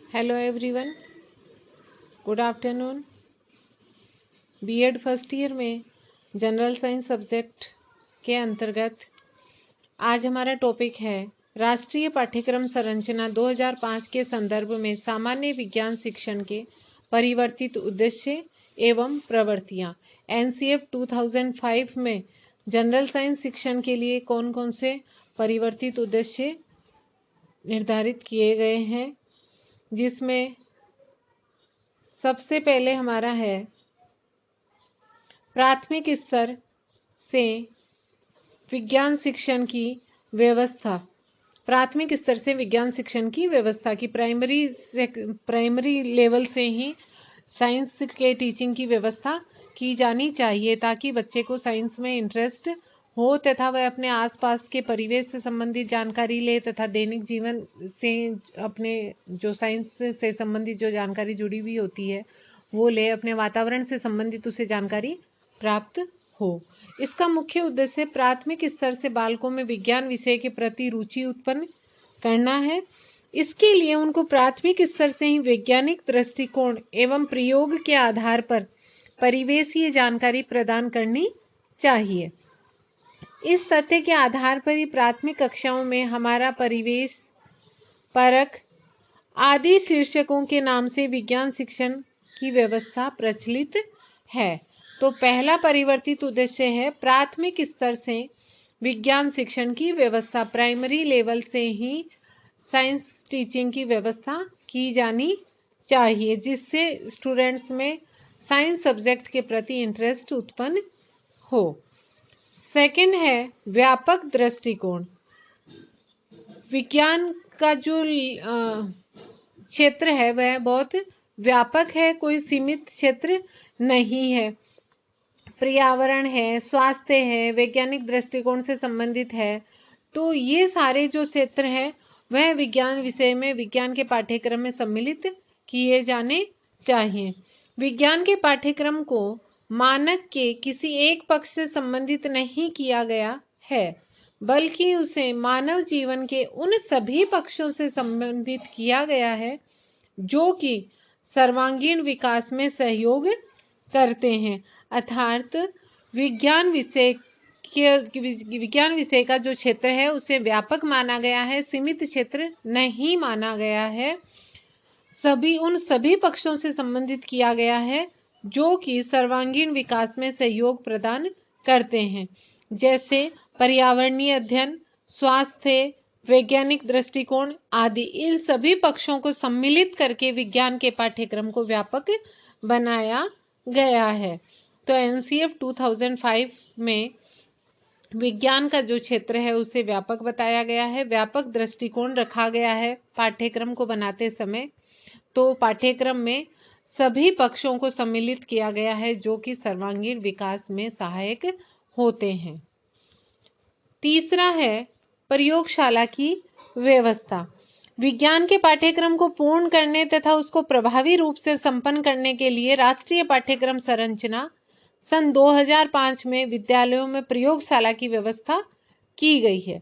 Hello everyone, good afternoon. BEd first year में general science subject के अंतर्गत आज हमारा टॉपिक है राष्ट्रीय पाठ्यक्रम संरचना 2005 के संदर्भ में सामान्य विज्ञान शिक्षण के परिवर्तित उद्देश्य एवं प्रवृत्तियाँ। एनसीएफ 2005 में जनरल साइंस शिक्षण के लिए कौन कौन से परिवर्तित उद्देश्य निर्धारित किए गए हैं, जिसमें सबसे पहले हमारा है प्राथमिक स्तर से विज्ञान शिक्षण की व्यवस्था। प्राथमिक स्तर से विज्ञान शिक्षण की व्यवस्था की प्राइमरी लेवल से ही साइंस के टीचिंग की व्यवस्था की जानी चाहिए, ताकि बच्चे को साइंस में इंटरेस्ट हो तथा वह अपने आसपास के परिवेश से संबंधित जानकारी ले तथा दैनिक जीवन से अपने जो साइंस से संबंधित जो जानकारी जुड़ी हुई होती है वो ले, अपने वातावरण से संबंधित उसे जानकारी प्राप्त हो। इसका मुख्य उद्देश्य प्राथमिक स्तर से बालकों में विज्ञान विषय के प्रति रुचि उत्पन्न करना है। इसके लिए उनको प्राथमिक स्तर से ही वैज्ञानिक दृष्टिकोण एवं प्रयोग के आधार पर परिवेशीय जानकारी प्रदान करनी चाहिए। इस तथ्य के आधार पर ही प्राथमिक कक्षाओं में हमारा परिवेश परख आदि शीर्षकों के नाम से विज्ञान शिक्षण की व्यवस्था प्रचलित है। तो पहला परिवर्तित उद्देश्य है प्राथमिक स्तर से विज्ञान शिक्षण की व्यवस्था। प्राइमरी लेवल से ही साइंस टीचिंग की व्यवस्था की जानी चाहिए, जिससे स्टूडेंट्स में साइंस सब्जेक्ट के प्रति इंटरेस्ट उत्पन्न हो। सेकंड है व्यापक दृष्टिकोण। विज्ञान का जो क्षेत्र है वह बहुत व्यापक है, कोई सीमित क्षेत्र नहीं है। पर्यावरण है, स्वास्थ्य है, वैज्ञानिक दृष्टिकोण से संबंधित है। तो ये सारे जो क्षेत्र हैं वह विज्ञान विषय में विज्ञान के पाठ्यक्रम में सम्मिलित किए जाने चाहिए। विज्ञान के पाठ्यक्रम को मानक के किसी एक पक्ष से संबंधित नहीं किया गया है, बल्कि उसे मानव जीवन के उन सभी पक्षों से संबंधित किया गया है जो कि सर्वांगीण विकास में सहयोग करते हैं। अर्थात विज्ञान विषय का जो क्षेत्र है उसे व्यापक माना गया है, सीमित क्षेत्र नहीं माना गया है। उन सभी पक्षों से संबंधित किया गया है जो कि सर्वांगीण विकास में सहयोग प्रदान करते हैं, जैसे पर्यावरणीय अध्ययन, स्वास्थ्य, वैज्ञानिक दृष्टिकोण आदि। इन सभी पक्षों को सम्मिलित करके विज्ञान के पाठ्यक्रम को व्यापक बनाया गया है। तो एनसीएफ 2005 में विज्ञान का जो क्षेत्र है उसे व्यापक बताया गया है, व्यापक दृष्टिकोण रखा गया है पाठ्यक्रम को बनाते समय। तो पाठ्यक्रम में सभी पक्षों को सम्मिलित किया गया है जो कि सर्वांगीण विकास में सहायक होते हैं। तीसरा है प्रयोगशाला की व्यवस्था। विज्ञान के पाठ्यक्रम को पूर्ण करने तथा उसको प्रभावी रूप से संपन्न करने के लिए राष्ट्रीय पाठ्यक्रम संरचना सन 2005 में विद्यालयों में प्रयोगशाला की व्यवस्था की गई है।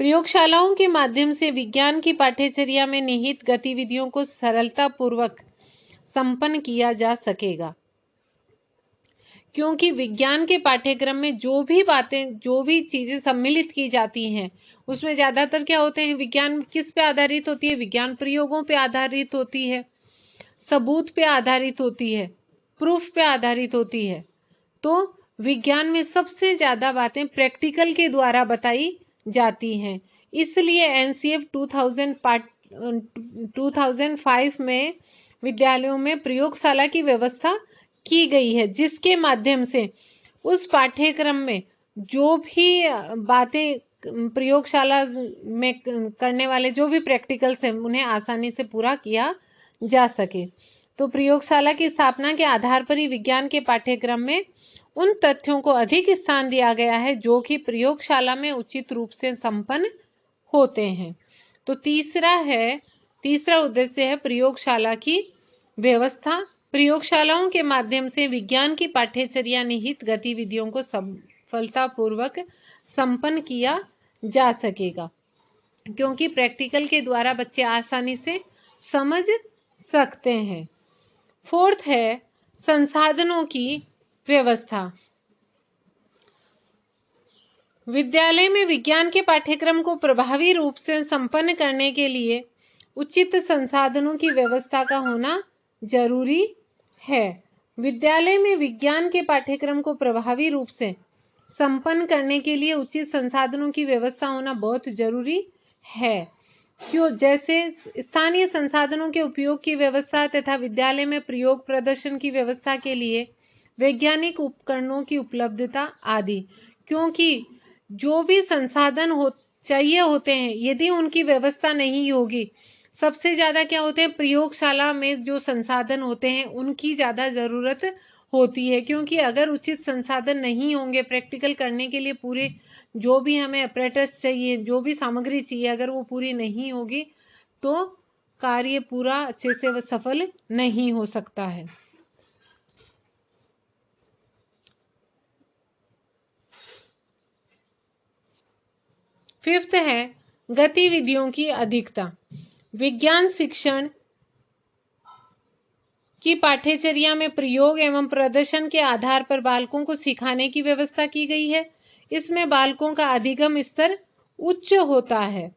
प्रयोगशालाओं के माध्यम से विज्ञान की पाठ्यचर्या में निहित गतिविधियों को सरलतापूर्वक संपन्न किया जा सकेगा, क्योंकि विज्ञान के पाठ्यक्रम में जो भी चीजें सम्मिलित की जाती हैं उसमें ज्यादातर क्या होते हैं, विज्ञान किस पे आधारित होती है, विज्ञान प्रयोगों पे आधारित होती है, सबूत पे आधारित होती है, प्रूफ पे आधारित होती है। तो विज्ञान में सबसे ज्यादा बातें प्रैक्टिकल के द्वारा बताई जाती हैं। इसलिए एनसीएफ 2005 में विद्यालयों में प्रयोगशाला की व्यवस्था की गई है, जिसके माध्यम से उस पाठ्यक्रम में जो भी बातें प्रयोगशाला में करने वाले जो भी प्रैक्टिकल्स हैं उन्हें आसानी से पूरा किया जा सके। तो प्रयोगशाला की स्थापना के आधार पर ही विज्ञान के पाठ्यक्रम में उन तथ्यों को अधिक स्थान दिया गया है जो कि प्रयोगशाला में उचित रूप से संपन्न होते हैं। तो तीसरा उद्देश्य है प्रयोगशाला की व्यवस्था। प्रयोगशालाओं के माध्यम से विज्ञान की पाठ्यचर्या निहित गतिविधियों को सफलतापूर्वक संपन्न किया जा सकेगा, क्योंकि प्रैक्टिकल के द्वारा बच्चे आसानी से समझ सकते हैं। फोर्थ है संसाधनों की व्यवस्था। विद्यालय में विज्ञान के पाठ्यक्रम को प्रभावी रूप से संपन्न करने के लिए उचित संसाधनों की व्यवस्था का होना जरूरी है। विद्यालय में विज्ञान के पाठ्यक्रम को प्रभावी रूप से संपन्न करने के लिए उचित संसाधनों की व्यवस्था होना बहुत जरूरी है। क्यों? जैसे स्थानीय संसाधनों के उपयोग की व्यवस्था तथा विद्यालय में प्रयोग प्रदर्शन की व्यवस्था के लिए वैज्ञानिक उपकरणों की उपलब्धता आदि। क्योंकि जो भी संसाधन चाहिए होते हैं, यदि उनकी व्यवस्था नहीं होगी, सबसे ज्यादा क्या होते हैं, प्रयोगशाला में जो संसाधन होते हैं उनकी ज्यादा जरूरत होती है। क्योंकि अगर उचित संसाधन नहीं होंगे प्रैक्टिकल करने के लिए, पूरे जो भी हमें अपरेटस चाहिए, जो भी सामग्री चाहिए, अगर वो पूरी नहीं होगी तो कार्य पूरा अच्छे से सफल नहीं हो सकता है। फिफ्थ है गतिविधियों की अधिकता। विज्ञान शिक्षण की पाठ्यचर्या में प्रयोग एवं प्रदर्शन के आधार पर बालकों को सिखाने की व्यवस्था की गई है। इसमें बालकों का अधिगम स्तर उच्च होता है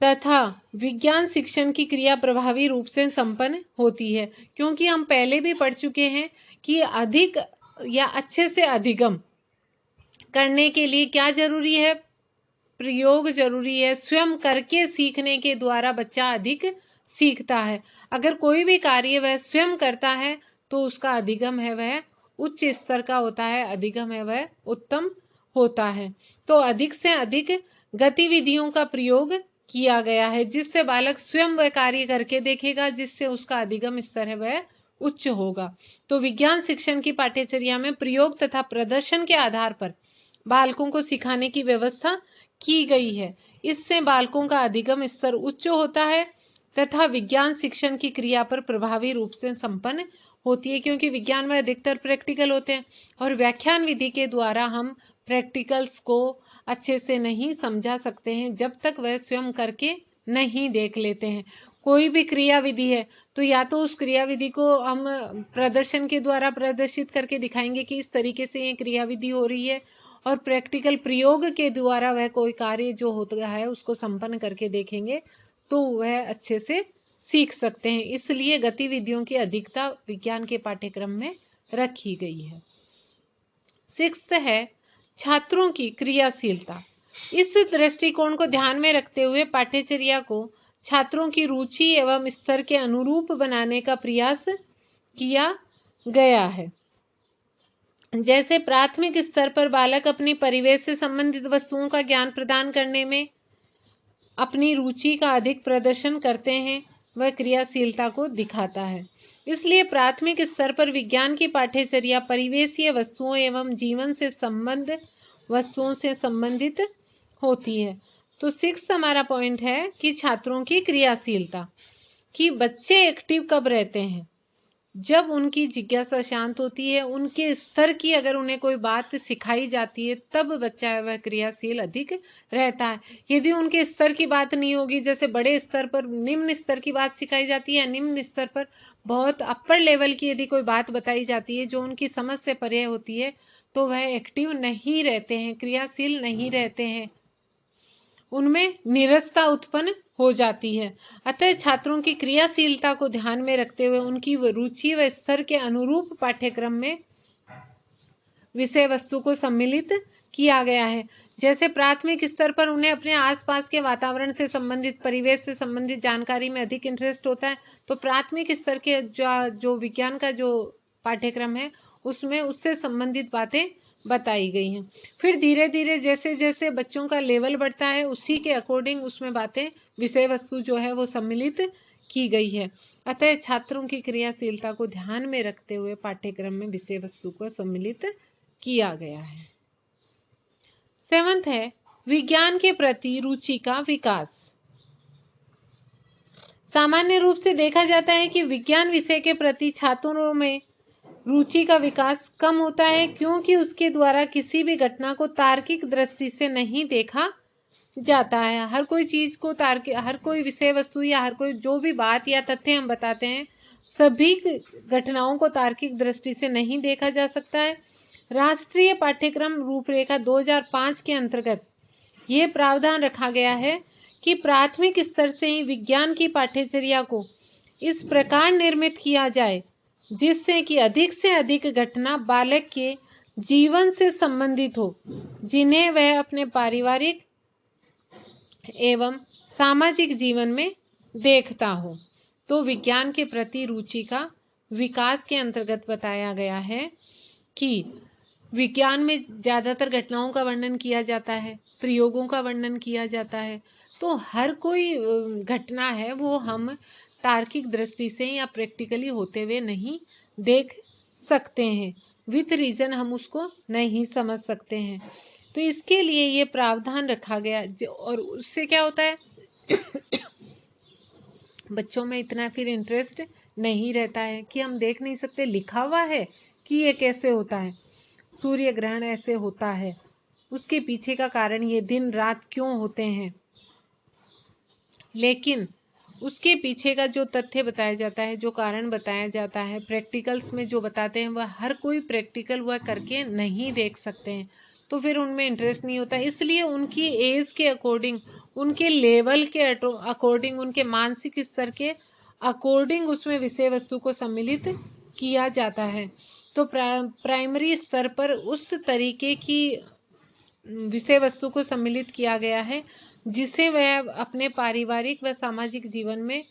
तथा विज्ञान शिक्षण की क्रिया प्रभावी रूप से संपन्न होती है। क्योंकि हम पहले भी पढ़ चुके हैं कि अधिक या अच्छे से अधिगम करने के लिए क्या जरूरी है, प्रयोग जरूरी है। स्वयं करके सीखने के द्वारा बच्चा अधिक सीखता है। अगर कोई भी कार्य वह स्वयं करता है तो उसका अधिगम है वह उच्च स्तर का होता है, अधिगम है वह उत्तम होता है। तो अधिक से अधिक गतिविधियों का प्रयोग किया गया है जिससे बालक स्वयं वह कार्य करके देखेगा, जिससे उसका अधिगम स्तर है वह उच्च होगा। तो विज्ञान शिक्षण की पाठ्यचर्या में प्रयोग तथा प्रदर्शन के आधार पर बालकों को सिखाने की व्यवस्था की गई है। इससे बालकों का अधिगम स्तर उच्च होता है तथा विज्ञान शिक्षण की क्रिया पर प्रभावी रूप से संपन्न होती है। क्योंकि विज्ञान में अधिकतर प्रैक्टिकल होते हैं और व्याख्यान विधि के द्वारा हम प्रैक्टिकल्स को अच्छे से नहीं समझा सकते हैं जब तक वह स्वयं करके नहीं देख लेते हैं। कोई भी क्रिया विधि है तो या तो उस क्रिया विधि को हम प्रदर्शन के द्वारा प्रदर्शित करके दिखाएंगे कि इस तरीके से ये क्रिया विधि हो रही है, और प्रैक्टिकल प्रयोग के द्वारा वह कोई कार्य जो होता है उसको संपन्न करके देखेंगे तो वह अच्छे से सीख सकते हैं। इसलिए गतिविधियों की अधिकता विज्ञान के पाठ्यक्रम में रखी गई है। सिक्स्थ है छात्रों की क्रियाशीलता। इस दृष्टिकोण को ध्यान में रखते हुए पाठ्यचर्या को छात्रों की रुचि एवं स्तर के अनुरूप बनाने का प्रयास किया गया है। जैसे प्राथमिक स्तर पर बालक अपनी परिवेश से संबंधित वस्तुओं का ज्ञान प्रदान करने में अपनी रुचि का अधिक प्रदर्शन करते हैं, वह क्रियाशीलता को दिखाता है। इसलिए प्राथमिक स्तर पर विज्ञान की पाठ्यचर्या परिवेशीय वस्तुओं एवं जीवन से संबंध वस्तुओं से संबंधित होती है। तो सिक्स्थ हमारा पॉइंट है कि छात्रों की क्रियाशीलता, कि बच्चे एक्टिव कब रहते हैं, जब उनकी जिज्ञासा शांत होती है, उनके स्तर की अगर उन्हें कोई बात सिखाई जाती है तब बच्चा वह क्रियाशील अधिक रहता है। यदि उनके स्तर की बात नहीं होगी, जैसे बड़े स्तर पर निम्न स्तर की बात सिखाई जाती है, निम्न स्तर पर बहुत अपर लेवल की यदि कोई बात बताई जाती है जो उनकी समझ से परे होती है तो वह एक्टिव नहीं रहते हैं, क्रियाशील नहीं रहते हैं, उनमें नीरसता उत्पन्न हो जाती है। अतः छात्रों की क्रियाशीलता को ध्यान में रखते हुए उनकी रुचि व स्तर के अनुरूप पाठ्यक्रम में विषय वस्तु को सम्मिलित किया गया है। जैसे प्राथमिक स्तर पर उन्हें अपने आसपास के वातावरण से संबंधित, परिवेश से संबंधित जानकारी में अधिक इंटरेस्ट होता है, तो प्राथमिक स्तर के जो विज्ञान का जो पाठ्यक्रम है उसमें उससे संबंधित बातें बताई गई हैं। फिर धीरे धीरे जैसे जैसे बच्चों का लेवल बढ़ता है उसी के अकॉर्डिंग उसमें बातें, विषय वस्तु जो है वो सम्मिलित की गई है। अतः छात्रों की क्रियाशीलता को ध्यान में रखते हुए पाठ्यक्रम में विषय वस्तु को सम्मिलित किया गया है। सेवंथ है विज्ञान के प्रति रुचि का विकास। सामान्य रूप से देखा जाता है कि विज्ञान विषय के प्रति छात्रों में रुचि का विकास कम होता है, क्योंकि उसके द्वारा किसी भी घटना को तार्किक दृष्टि से नहीं देखा जाता है। हर कोई चीज को हर कोई विषय वस्तु या हर कोई जो भी बात या तथ्य हम बताते हैं, सभी घटनाओं को तार्किक दृष्टि से नहीं देखा जा सकता है। राष्ट्रीय पाठ्यक्रम रूपरेखा 2005 के अंतर्गत ये प्रावधान रखा गया है कि प्राथमिक स्तर से ही विज्ञान की पाठ्यचर्या को इस प्रकार निर्मित किया जाए जिससे कि अधिक से अधिक घटना बालक के जीवन से संबंधित हो, जिन्हें वह अपने पारिवारिक एवं सामाजिक जीवन में देखता हो। तो विज्ञान के प्रति रुचि का विकास के अंतर्गत बताया गया है कि विज्ञान में ज्यादातर घटनाओं का वर्णन किया जाता है, प्रयोगों का वर्णन किया जाता है। तो हर कोई घटना है वो हम तार्किक दृष्टि से या प्रैक्टिकली होते हुए नहीं देख सकते हैं, विथ रीजन हम उसको नहीं समझ सकते हैं। तो इसके लिए ये प्रावधान रखा गया और उससे क्या होता है बच्चों में इतना फिर इंटरेस्ट नहीं रहता है कि हम देख नहीं सकते, लिखा हुआ है कि ये कैसे होता है, सूर्य ग्रहण ऐसे होता है, उसके पीछे का कारण ये दिन रात क्यों होते हैं, लेकिन उसके पीछे का जो तथ्य बताया जाता है, जो कारण बताया जाता है, प्रैक्टिकल्स में जो बताते हैं वह हर कोई प्रैक्टिकल वह करके नहीं देख सकते हैं। तो फिर उनमें इंटरेस्ट नहीं होता। इसलिए उनकी एज के अकॉर्डिंग, उनके लेवल के अकॉर्डिंग, उनके मानसिक स्तर के अकॉर्डिंग उसमें विषय वस्तु को सम्मिलित किया जाता है। तो प्राइमरी स्तर पर उस तरीके की विषय वस्तु को सम्मिलित किया गया है जिसे वह अपने पारिवारिक व सामाजिक जीवन में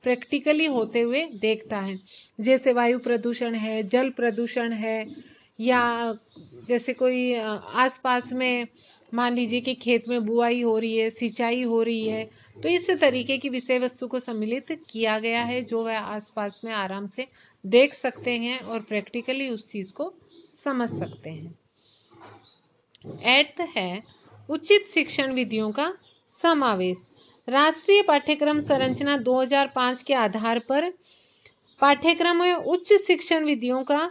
प्रैक्टिकली होते हुए देखता है। जैसे वायु प्रदूषण है, जल प्रदूषण है, या जैसे कोई आसपास में मान लीजिए कि खेत में बुआई हो रही है, सिंचाई हो रही है, तो इस तरीके की विषय वस्तु को सम्मिलित किया गया है जो वह आसपास में आराम से देख सकते हैं और प्रैक्टिकली उस चीज को समझ सकते हैं। 8th है उचित शिक्षण विधियों का समावेश। राष्ट्रीय पाठ्यक्रम संरचना 2005 के आधार पर पाठ्यक्रम में उच्च शिक्षण विधियों का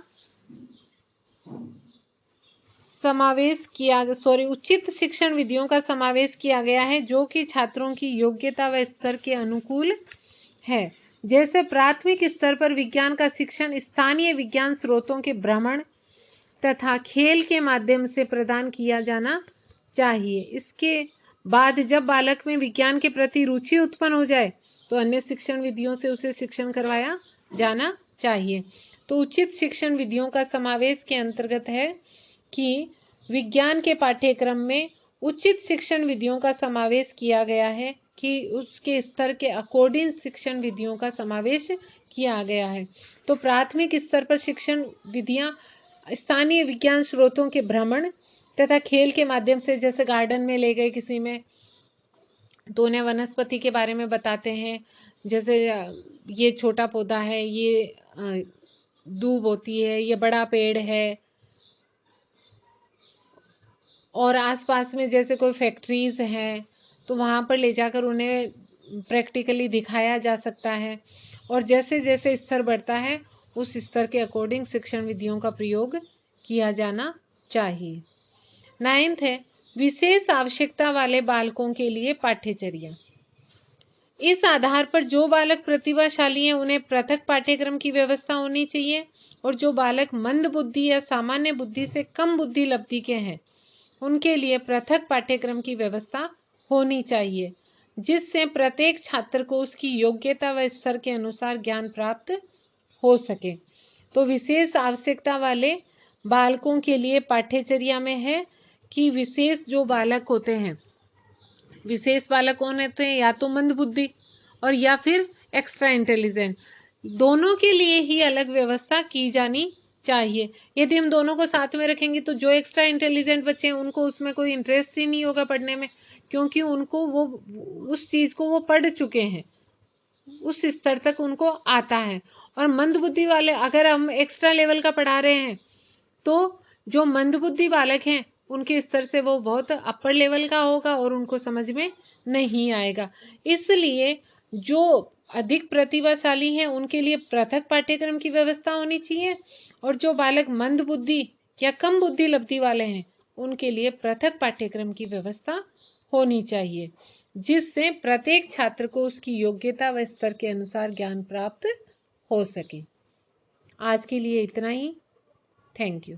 उचित शिक्षण विधियों का समावेश किया गया है जो कि छात्रों की योग्यता व स्तर के अनुकूल है। जैसे प्राथमिक स्तर पर विज्ञान का शिक्षण स्थानीय विज्ञान स्रोतों के भ्रमण तथा खेल के माध्यम से प्रदान किया जाना चाहिए। इसके बाद जब बालक में विज्ञान के प्रति रुचि उत्पन्न हो जाए तो अन्य शिक्षण विधियों से उसे शिक्षण करवाया जाना चाहिए। तो उचित शिक्षण विधियों का समावेश के अंतर्गत है कि विज्ञान के पाठ्यक्रम में उचित शिक्षण विधियों का समावेश किया गया है कि उसके स्तर के अकॉर्डिंग शिक्षण विधियों का समावेश किया गया है। तो प्राथमिक स्तर पर शिक्षण विधियां स्थानीय विज्ञान स्रोतों के भ्रमण तथा खेल के माध्यम से, जैसे गार्डन में ले गए किसी में तो उन्हें वनस्पति के बारे में बताते हैं, जैसे ये छोटा पौधा है, ये दूब होती है, ये बड़ा पेड़ है, और आसपास में जैसे कोई फैक्ट्रीज हैं तो वहां पर ले जाकर उन्हें प्रैक्टिकली दिखाया जा सकता है। और जैसे जैसे स्तर बढ़ता है उस स्तर के अकॉर्डिंग शिक्षण विधियों का प्रयोग किया जाना चाहिए। 9th है विशेष आवश्यकता वाले बालकों के लिए पाठ्यचर्या। इस आधार पर जो बालक प्रतिभाशाली हैं उन्हें पृथक पाठ्यक्रम की व्यवस्था होनी चाहिए, और जो बालक मंद बुद्धि या सामान्य बुद्धि से कम बुद्धि लब्धि के हैं उनके लिए पृथक पाठ्यक्रम की व्यवस्था होनी चाहिए, जिससे प्रत्येक छात्र को उसकी योग्यता व स्तर के अनुसार ज्ञान प्राप्त हो सके। तो विशेष आवश्यकता वाले बालकों के लिए पाठ्यचर्या में है कि विशेष जो बालक होते हैं, विशेष बालक कौन होते हैं, या तो मंद बुद्धि और या फिर एक्स्ट्रा इंटेलिजेंट, दोनों के लिए ही अलग व्यवस्था की जानी चाहिए। यदि हम दोनों को साथ में रखेंगे तो जो एक्स्ट्रा इंटेलिजेंट बच्चे हैं उनको उसमें कोई इंटरेस्ट ही नहीं होगा पढ़ने में, क्योंकि उनको वो उस चीज को वो पढ़ चुके हैं, उस स्तर तक उनको आता है। और मंद बुद्धि वाले अगर हम एक्स्ट्रा लेवल का पढ़ा रहे हैं तो जो मंद बुद्धि बालक हैं उनके स्तर से वो बहुत अपर लेवल का होगा और उनको समझ में नहीं आएगा। इसलिए जो अधिक प्रतिभाशाली हैं उनके लिए पृथक पाठ्यक्रम की व्यवस्था होनी चाहिए, और जो बालक मंद बुद्धि या कम बुद्धि लब्धि वाले हैं उनके लिए पृथक पाठ्यक्रम की व्यवस्था होनी चाहिए, जिससे प्रत्येक छात्र को उसकी योग्यता व स्तर के अनुसार ज्ञान प्राप्त हो सके। आज के लिए इतना ही। Thank you.